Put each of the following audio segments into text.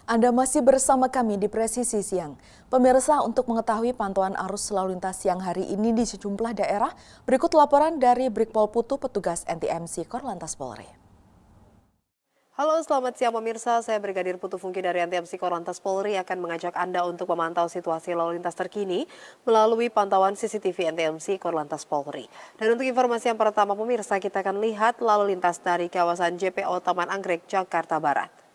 Anda masih bersama kami di Presisi Siang. Pemirsa, untuk mengetahui pantauan arus lalu lintas siang hari ini di sejumlah daerah, berikut laporan dari Brigpol Putu, petugas NTMC Korlantas Polri. Halo, selamat siang pemirsa. Saya Brigadir Putu Fungki dari NTMC Korlantas Polri akan mengajak Anda untuk memantau situasi lalu lintas terkini melalui pantauan CCTV NTMC Korlantas Polri. Dan untuk informasi yang pertama pemirsa, kita akan lihat lalu lintas dari kawasan JPO Taman Anggrek, Jakarta Barat.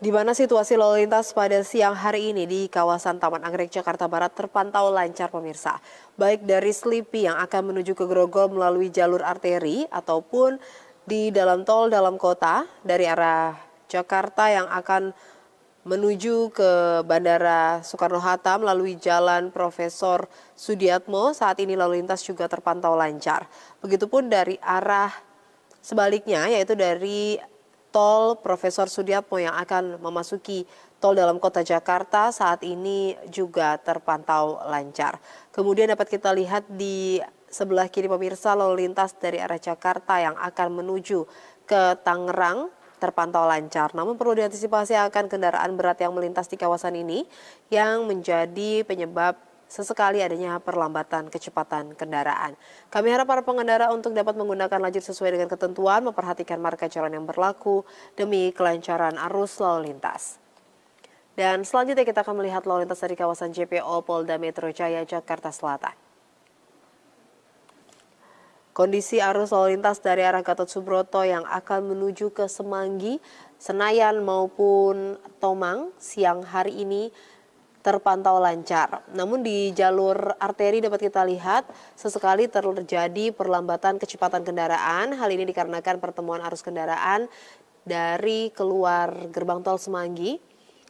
Di mana situasi lalu lintas pada siang hari ini di kawasan Taman Anggrek, Jakarta Barat terpantau lancar pemirsa. Baik dari Slipi yang akan menuju ke Grogol melalui jalur arteri ataupun di dalam tol dalam kota dari arah Jakarta yang akan menuju ke Bandara Soekarno-Hatta melalui Jalan Profesor Sudiatmo. Saat ini lalu lintas juga terpantau lancar. Begitupun dari arah sebaliknya yaitu dari tol Profesor Sudiatmo yang akan memasuki tol dalam kota Jakarta saat ini juga terpantau lancar. Kemudian dapat kita lihat di sebelah kiri pemirsa lalu lintas dari arah Jakarta yang akan menuju ke Tangerang terpantau lancar. Namun perlu diantisipasi akan kendaraan berat yang melintas di kawasan ini yang menjadi penyebab sesekali adanya perlambatan kecepatan kendaraan. Kami harap para pengendara untuk dapat menggunakan lajur sesuai dengan ketentuan, memperhatikan marka jalan yang berlaku demi kelancaran arus lalu lintas. Dan selanjutnya kita akan melihat lalu lintas dari kawasan JPO Polda Metro Jaya, Jakarta Selatan. Kondisi arus lalu lintas dari arah Gatot Subroto yang akan menuju ke Semanggi, Senayan maupun Tomang siang hari ini terpantau lancar. Namun di jalur arteri dapat kita lihat sesekali terjadi perlambatan kecepatan kendaraan. Hal ini dikarenakan pertemuan arus kendaraan dari keluar gerbang tol Semanggi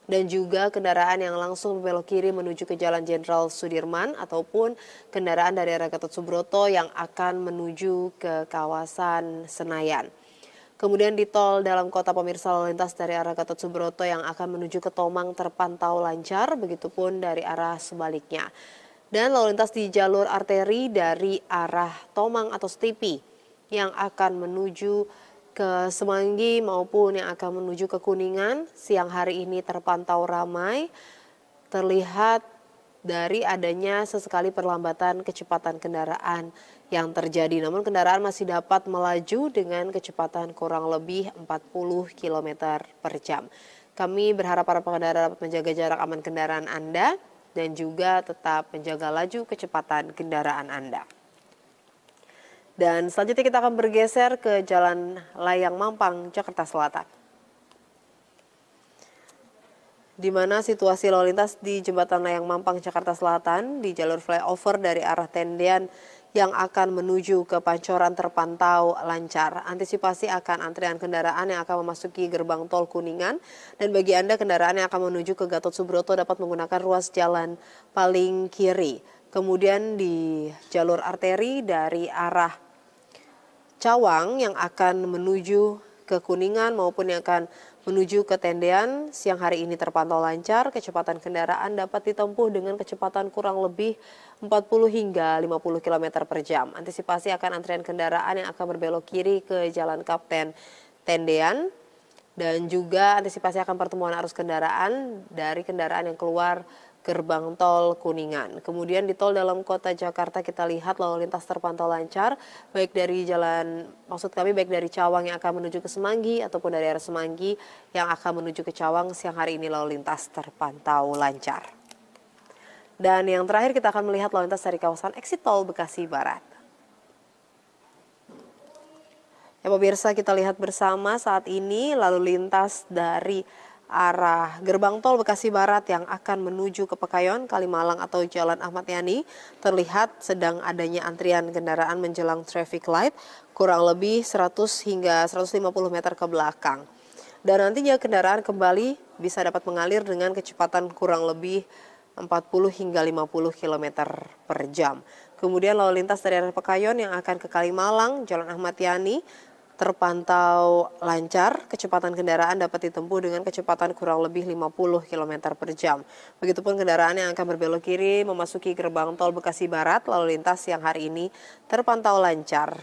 dan juga kendaraan yang langsung berbelok kiri menuju ke Jalan Jenderal Sudirman ataupun kendaraan dari arah Gatot Subroto yang akan menuju ke kawasan Senayan. Kemudian di tol dalam kota pemirsa lalu lintas dari arah Gatot Subroto yang akan menuju ke Tomang terpantau lancar, begitupun dari arah sebaliknya. Dan lalu lintas di jalur arteri dari arah Tomang atau Slipi yang akan menuju ke Semanggi maupun yang akan menuju ke Kuningan siang hari ini terpantau ramai, terlihat dari adanya sesekali perlambatan kecepatan kendaraan yang terjadi. Namun kendaraan masih dapat melaju dengan kecepatan kurang lebih 40 km per jam. Kami berharap para pengendara dapat menjaga jarak aman kendaraan Anda dan juga tetap menjaga laju kecepatan kendaraan Anda. Dan selanjutnya kita akan bergeser ke Jalan Layang Mampang, Jakarta Selatan. Di mana situasi lalu lintas di Jembatan Layang Mampang, Jakarta Selatan di jalur flyover dari arah Tendean yang akan menuju ke Pancoran terpantau lancar. Antisipasi akan antrian kendaraan yang akan memasuki gerbang tol Kuningan. Dan bagi Anda kendaraan yang akan menuju ke Gatot Subroto dapat menggunakan ruas jalan paling kiri. Kemudian di jalur arteri dari arah Cawang yang akan menuju ke Kuningan maupun yang akan menuju ke Tendean siang hari ini terpantau lancar. Kecepatan kendaraan dapat ditempuh dengan kecepatan kurang lebih 40 hingga 50 km per jam. Antisipasi akan antrian kendaraan yang akan berbelok kiri ke Jalan Kapten Tendean. Dan juga antisipasi akan pertemuan arus kendaraan dari kendaraan yang keluar gerbang tol Kuningan. Kemudian di tol dalam kota Jakarta kita lihat lalu lintas terpantau lancar, baik dari baik dari Cawang yang akan menuju ke Semanggi ataupun dari arah Semanggi yang akan menuju ke Cawang siang hari ini lalu lintas terpantau lancar. Dan yang terakhir kita akan melihat lalu lintas dari kawasan exit tol Bekasi Barat. Ya pemirsa, kita lihat bersama saat ini lalu lintas dari arah gerbang tol Bekasi Barat yang akan menuju ke Pekayon, Kalimalang atau Jalan Ahmad Yani terlihat sedang adanya antrian kendaraan menjelang traffic light kurang lebih 100 hingga 150 meter ke belakang. Dan nantinya kendaraan kembali bisa dapat mengalir dengan kecepatan kurang lebih 40 hingga 50 km per jam. Kemudian lalu lintas dari arah Pekayon yang akan ke Kalimalang, Jalan Ahmad Yani terpantau lancar, kecepatan kendaraan dapat ditempuh dengan kecepatan kurang lebih 50 km per jam. Begitupun kendaraan yang akan berbelok kiri memasuki gerbang tol Bekasi Barat, lalu lintas yang hari ini terpantau lancar.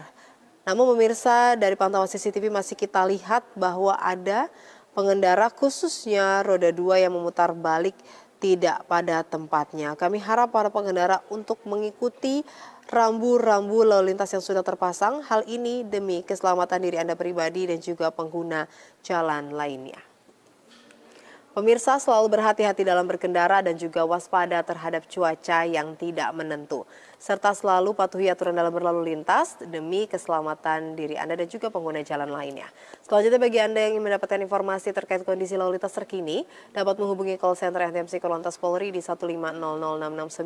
Namun pemirsa, dari pantauan CCTV masih kita lihat bahwa ada pengendara khususnya roda 2 yang memutar balik tidak pada tempatnya. Kami harap para pengendara untuk mengikuti rambu-rambu lalu lintas yang sudah terpasang. Hal ini demi keselamatan diri Anda pribadi dan juga pengguna jalan lainnya. Pemirsa, selalu berhati-hati dalam berkendara dan juga waspada terhadap cuaca yang tidak menentu. Serta selalu patuhi aturan dalam berlalu lintas demi keselamatan diri Anda dan juga pengguna jalan lainnya. Selanjutnya bagi Anda yang ingin mendapatkan informasi terkait kondisi lalu lintas terkini, dapat menghubungi call center NTMC Korlantas Polri di 1500669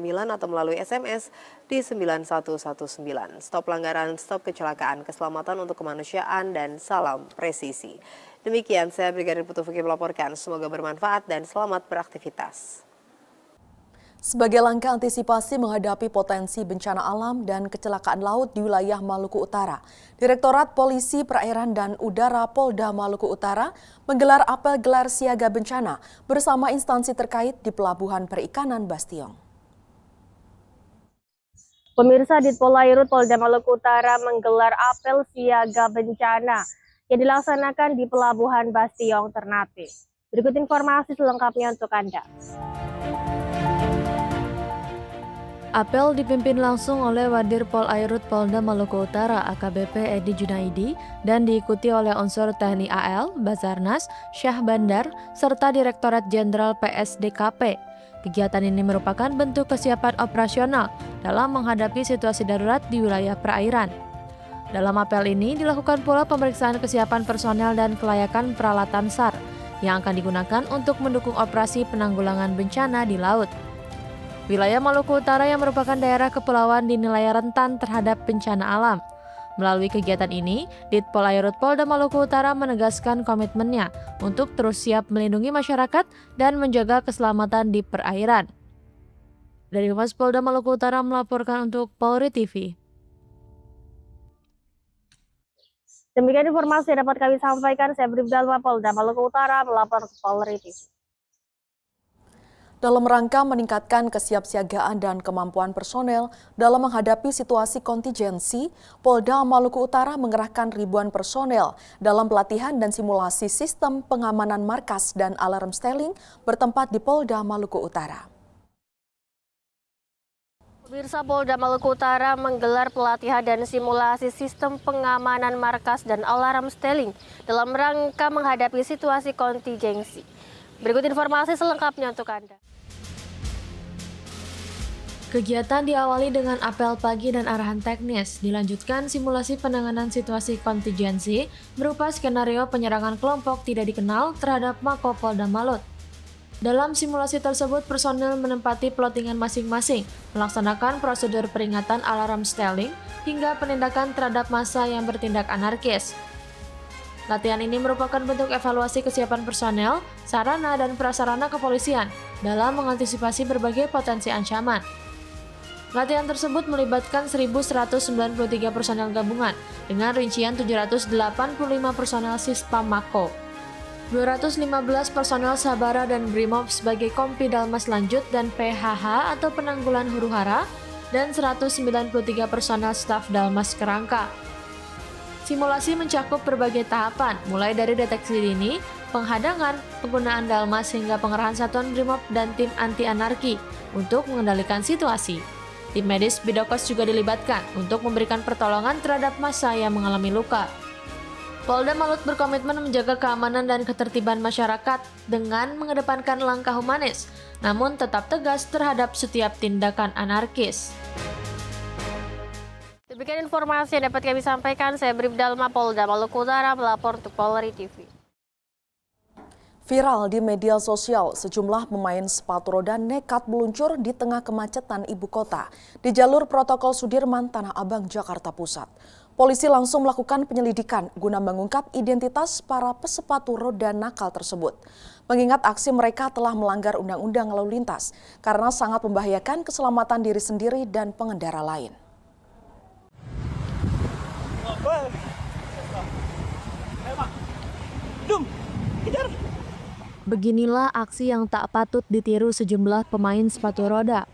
atau melalui SMS di 9119. Stop pelanggaran, stop kecelakaan, keselamatan untuk kemanusiaan, dan salam presisi. Demikian saya Brigadir Putu Fuki melaporkan. Semoga bermanfaat dan selamat beraktivitas. Sebagai langkah antisipasi menghadapi potensi bencana alam dan kecelakaan laut di wilayah Maluku Utara, Direktorat Polisi Perairan dan Udara Polda Maluku Utara menggelar apel gelar siaga bencana bersama instansi terkait di Pelabuhan Perikanan Bastion. Pemirsa, Ditpolairut Polda Maluku Utara menggelar apel siaga bencana yang dilaksanakan di Pelabuhan Bastion, Ternate. Berikut informasi selengkapnya untuk Anda. Apel dipimpin langsung oleh Wadir Polairut Polda Maluku Utara AKBP Edi Junaidi dan diikuti oleh unsur TNI AL, Basarnas, Syah Bandar, serta Direktorat Jenderal PSDKP. Kegiatan ini merupakan bentuk kesiapan operasional dalam menghadapi situasi darurat di wilayah perairan. Dalam apel ini dilakukan pula pemeriksaan kesiapan personel dan kelayakan peralatan SAR yang akan digunakan untuk mendukung operasi penanggulangan bencana di laut. Wilayah Maluku Utara yang merupakan daerah kepulauan dinilai rentan terhadap bencana alam. Melalui kegiatan ini, Ditpolairut Polda Maluku Utara menegaskan komitmennya untuk terus siap melindungi masyarakat dan menjaga keselamatan di perairan. Dari Humas Polda Maluku Utara melaporkan untuk Polri TV. Demikian informasi yang dapat kami sampaikan. Saya Bribda Polda Maluku Utara melapor ke Polri TV. Dalam rangka meningkatkan kesiapsiagaan dan kemampuan personel dalam menghadapi situasi kontingensi, Polda Maluku Utara mengerahkan ribuan personel dalam pelatihan dan simulasi sistem pengamanan markas dan alarm styling bertempat di Polda Maluku Utara. Pemirsa, Polda Maluku Utara menggelar pelatihan dan simulasi sistem pengamanan markas dan alarm styling dalam rangka menghadapi situasi kontingensi. Berikut informasi selengkapnya untuk Anda. Kegiatan diawali dengan apel pagi dan arahan teknis, dilanjutkan simulasi penanganan situasi kontingensi berupa skenario penyerangan kelompok tidak dikenal terhadap Mako Polda Malut. Dalam simulasi tersebut, personel menempati plottingan masing-masing, melaksanakan prosedur peringatan alarm styling hingga penindakan terhadap massa yang bertindak anarkis. Latihan ini merupakan bentuk evaluasi kesiapan personel, sarana, dan prasarana kepolisian dalam mengantisipasi berbagai potensi ancaman. Latihan tersebut melibatkan 1.193 personel gabungan dengan rincian 785 personel Sispam Mako, 215 personel Sabara dan Brimob sebagai Kompi Dalmas Lanjut dan PHH atau Penanggulan Huru-Hara, dan 193 personel staf Dalmas Kerangka. Simulasi mencakup berbagai tahapan, mulai dari deteksi dini, penghadangan, penggunaan Dalmas hingga pengerahan satuan Brimob dan tim anti-anarki untuk mengendalikan situasi. Tim medis Bidokos juga dilibatkan untuk memberikan pertolongan terhadap massa yang mengalami luka. Polda Malut berkomitmen menjaga keamanan dan ketertiban masyarakat dengan mengedepankan langkah humanis, namun tetap tegas terhadap setiap tindakan anarkis. Demikian informasi yang dapat kami sampaikan. Saya Bribda Polda Maluku Utara melapor untuk Polri TV. Viral di media sosial, sejumlah pemain sepatu roda nekat meluncur di tengah kemacetan ibu kota di jalur protokol Sudirman, Tanah Abang, Jakarta Pusat. Polisi langsung melakukan penyelidikan guna mengungkap identitas para pesepatu roda nakal tersebut. Mengingat aksi mereka telah melanggar undang-undang lalu lintas karena sangat membahayakan keselamatan diri sendiri dan pengendara lain. Beginilah aksi yang tak patut ditiru sejumlah pemain sepatu roda.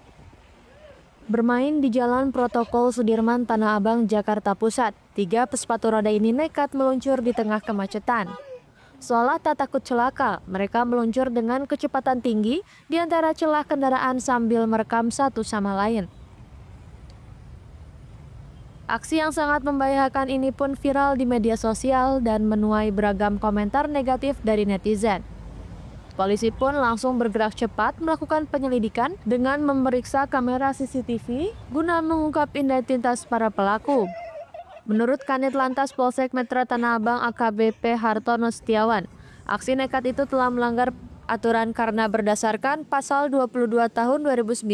Bermain di Jalan Protokol Sudirman, Tanah Abang, Jakarta Pusat, 3 pesepatu roda ini nekat meluncur di tengah kemacetan. Seolah tak takut celaka, mereka meluncur dengan kecepatan tinggi di antara celah kendaraan sambil merekam satu sama lain. Aksi yang sangat membahayakan ini pun viral di media sosial dan menuai beragam komentar negatif dari netizen. Polisi pun langsung bergerak cepat melakukan penyelidikan dengan memeriksa kamera CCTV guna mengungkap identitas para pelaku. Menurut Kanit Lantas Polsek Metro Tanah Abang AKBP Hartono Setiawan, aksi nekat itu telah melanggar aturan karena berdasarkan Pasal 22 Tahun 2009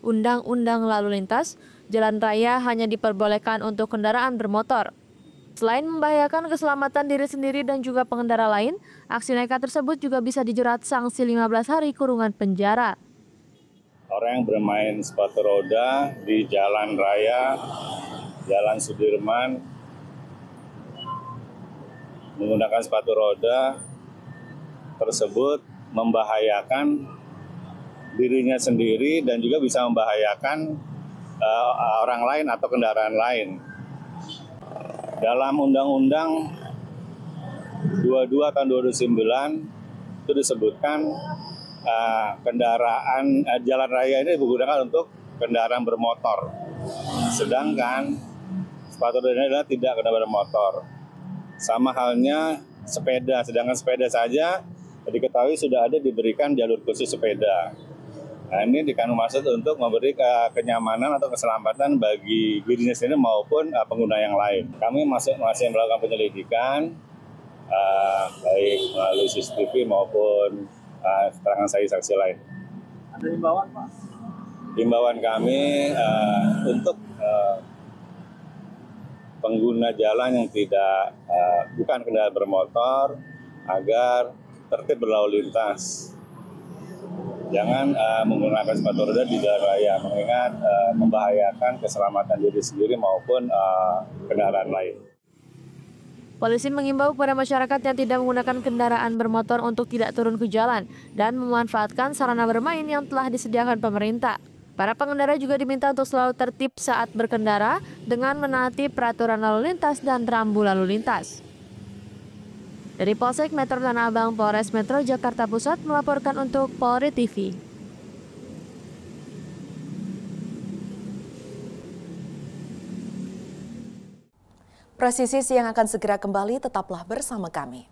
Undang-Undang Lalu Lintas, jalan raya hanya diperbolehkan untuk kendaraan bermotor. Selain membahayakan keselamatan diri sendiri dan juga pengendara lain, aksi nekat tersebut juga bisa dijerat sanksi 15 hari kurungan penjara. Orang yang bermain sepatu roda di jalan raya, Jalan Sudirman, menggunakan sepatu roda tersebut membahayakan dirinya sendiri dan juga bisa membahayakan orang lain atau kendaraan lain. Dalam Undang-Undang 22 tahun 2009 itu disebutkan jalan raya ini digunakan untuk kendaraan bermotor. Sedangkan sepatu roda ini adalah tidak kendaraan bermotor. Sama halnya sepeda, sedangkan sepeda saja diketahui sudah ada diberikan jalur khusus sepeda. Nah, ini dikandung maksud untuk memberi kenyamanan atau keselamatan bagi dirinya sendiri maupun pengguna yang lain. Kami masih melakukan penyelidikan baik melalui CCTV maupun keterangan saksi lain. Ada himbauan, Pak? Himbauan kami untuk pengguna jalan yang bukan kendaraan bermotor agar tertib berlalu lintas. Jangan menggunakan sepatu roda di jalan raya, mengingat membahayakan keselamatan diri sendiri maupun kendaraan lain. Polisi mengimbau kepada masyarakat yang tidak menggunakan kendaraan bermotor untuk tidak turun ke jalan dan memanfaatkan sarana bermain yang telah disediakan pemerintah. Para pengendara juga diminta untuk selalu tertib saat berkendara dengan menaati peraturan lalu lintas dan rambu lalu lintas. Dari Polsek Metro Tanah Abang, Polres Metro Jakarta Pusat melaporkan untuk Polri TV. Presisi Siang akan segera kembali, tetaplah bersama kami.